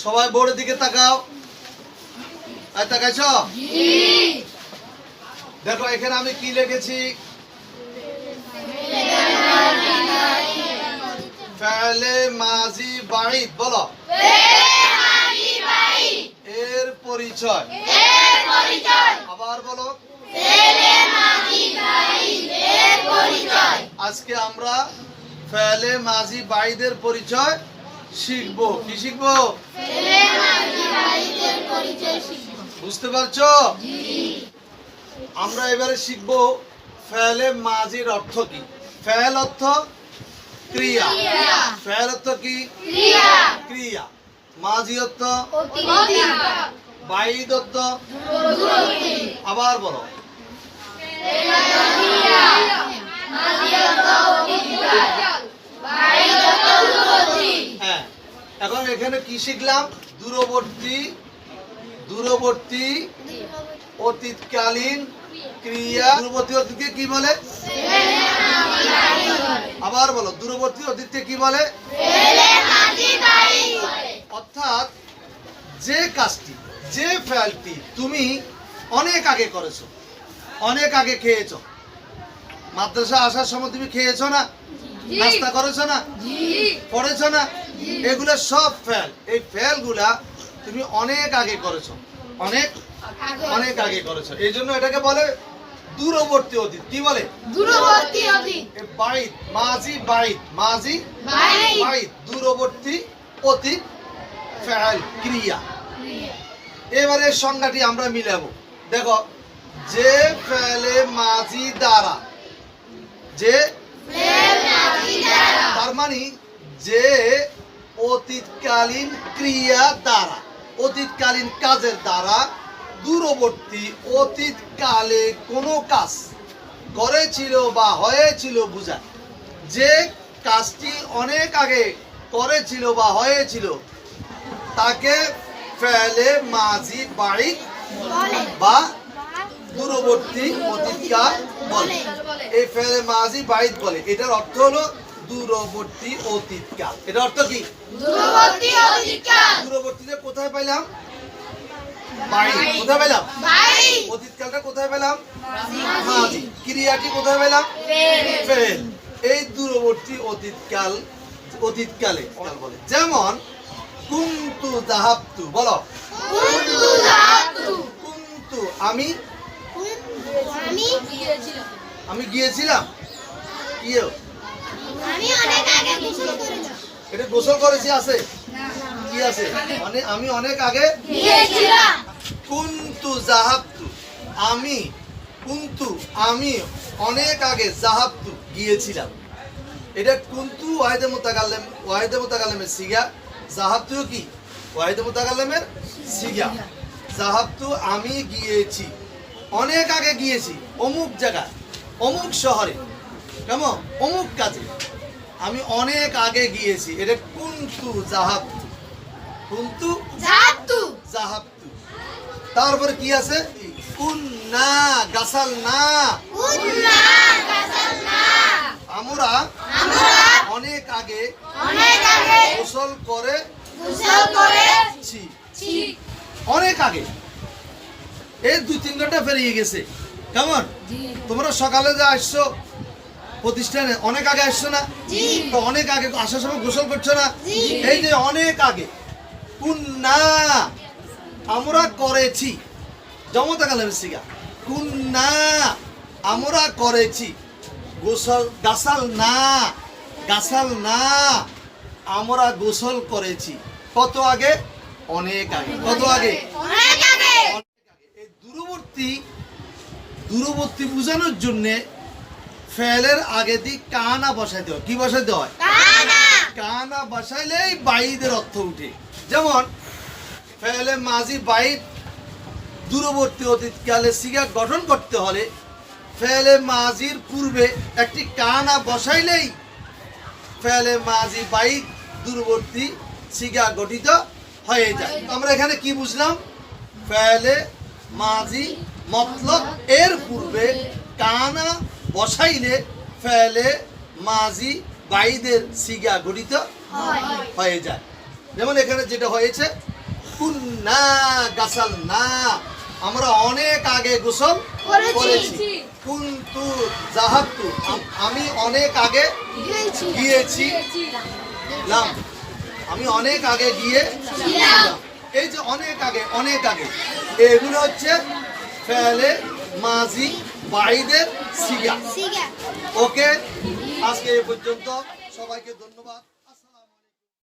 সবাই বোর্ডের দিকে তাকাও। আর তাকাইছো? দেখো এখানে আমি কি লিখেছি, ফাইলে মাজি বাঈদ। বলো এর পরিচয়। আবার বলো আজকে আমরা ফাইলে মাজি বাঈদের পরিচয় শিখবো। কি শিখবো? বুঝতে পারছো? আমরা এবারে শিখবো ফাইলে মাজির অর্থ কি। ফাইল অর্থ ক্রিয়া। ফাইল অর্থ কি? ক্রিয়া। মাজি অর্থ, বাঈদ অর্থ। আবার বলো। হ্যাঁ, এখন এখানে কি শিখলাম? দূরবর্তী, দূরবর্তী অতীতকালীন ক্রিয়া। দূরবর্তী অতীতকে কি বলে? আবার বলো, দূরবর্তী অতীতকে কি বলে? অর্থাৎ যে কাজটি, যে ফাইলটি তুমি অনেক আগে করেছো, অনেক আগে খেয়েছো, মাদ্রাসা আসার সময় তুমি খেয়েছো না, নাস্তা করেছো না, পড়েছো না, এগুলো সব ফাইল। এই ফাইলগুলা তুমি অনেক আগে করেছো, অনেক অনেক আগে করেছো। এই জন্য এটাকে বলে দূরবর্তী অতীত। কি বলে? দূরবর্তী অতীত। বাঈদ, মাজি বাঈদ, মাজি বাঈদ, দূরবর্তী অতীত ফাইল ক্রিয়া। এবারে সংজ্ঞাটি আমরা মিলাবো। দেখো, যে ফাইলে মাজি দ্বারা, যে তার মানে যে অতীতকালীন ক্রিয়া দ্বারা, অতীতকালীন কাজের দ্বারা দূরবর্তী অতীতকালে কোনো কাজ করেছিল বা হয়েছিল বোঝায়। যে কাজটি অনেক আগে করেছিল বা হয়েছিল তাকে ফাইলে মাজি বাঈদ বা দূরবর্তী অতীতকাল বলে। এই ফাইলে মাজি বাঈদ বলে। এটার অর্থ হলো দূরবর্তী অতীতকাল। এটা অর্থ কি? দূরবর্তী অতীতকাল। দূরবর্তীতে কোথায় পাইলাম? বাঈদ। কোথায় পেলাম? বাঈদ। অতীতকালটা কোথায় পেলাম? মাজি। ক্রিয়াটি কোথায় পেলাম? ফাইল। এই দূরবর্তী অতীতকাল, অতীতকালে বলে। যেমন কুনতু যাহাবতু। বলো কুনতু যাহাবতু। কুনতু আমি, আমি গিয়েছিলাম। আমি গিয়েছিলাম। কিও? আমি অনেক আগে গোসল করেছি। এটা গোসল করেছি আছে? কি আছে? মানে আমি অনেক আগে গিয়েছিলাম। কুনতু যাহাবতু আমি, কুনতু আমি অনেক আগে, যাহাবতু গিয়েছিলাম। এটা কুনতু ওয়াহিদে মুতাকাল্লিম, ওয়াহিদে মুতাকাল্লিমের সিগা। যাহাবতু কি? ওয়াহিদে মুতাকাল্লিমের সিগা। যাহাবতু আমি গিয়েছি, অনেক আগে গিয়েছি অমুক জায়গায়, অমুক শহরে, কেমন অমুক কাজে আমি অনেক আগে গিয়েছি। এটা কুনতু যাহাবতু, কুনতু যাহাবতু। যাহাবতু। তারপরে কি আছে? কুন্না গাসালনা। কুন্না গাসালনা। আমরা অনেক আগে গোসল করেছি। অনেক আগে, এই 2-3 ঘন্টা পেরিয়ে গেছে। কেমন? তোমরা সকালে যে আসছো প্রতিষ্ঠানে, অনেক আগে আসছো না? তো অনেক আগে আসার সময় গোসল করছো না? এই যে অনেক আগে। কুন্না আমরা করেছি, জমতা কালামের সিগা। কুন্না আমরা করেছি। গোসল গাসাল না, গাসাল না আমরা গোসল করেছি। কত আগে? অনেক আগে। কত আগে? অনেক আগে। এই দূরবর্তী, দূরবর্তী বোঝানোর জন্য ফাইলের আগে দিয়ে কানা বসাইতে হয়। কি বসাইতে হয়? কানা। কানা বসাইলেই বাঈদের অর্থ উঠে। যেমন ফাইলে মাজি বাঈদ দূরবর্তী অতীতকালে সিগা গঠন করতে হলে ফাইলে মাজির পূর্বে একটি কানা বসাইলেই ফাইলে মাজি বাঈদ দূরবর্তী সিগা গঠিত হয়ে যায়। আমরা এখানে কি বুঝলাম? ফাইলে মাজি মতলব এর পূর্বে কানা বসাইলে ফাইলে মাজি বাঈদের সিগা গঠিত হয়ে যায়। যেমন এখানে যেটা হয়েছে কুন্না গাসালনা, আমরা অনেক আগে গোসল করেছি। করেছি। কুন্তু যাহাবতু, আমি অনেক আগে গিয়েছি লাম, আমি অনেক আগে গিয়েছিলাম। এই যে অনেক আগে, অনেক আগে, এগুলো হচ্ছে ফেলে মাজি বাইদের সিগা। সিগা। ওকে, আজকে এই পর্যন্ত, সবাইকে ধন্যবাদ।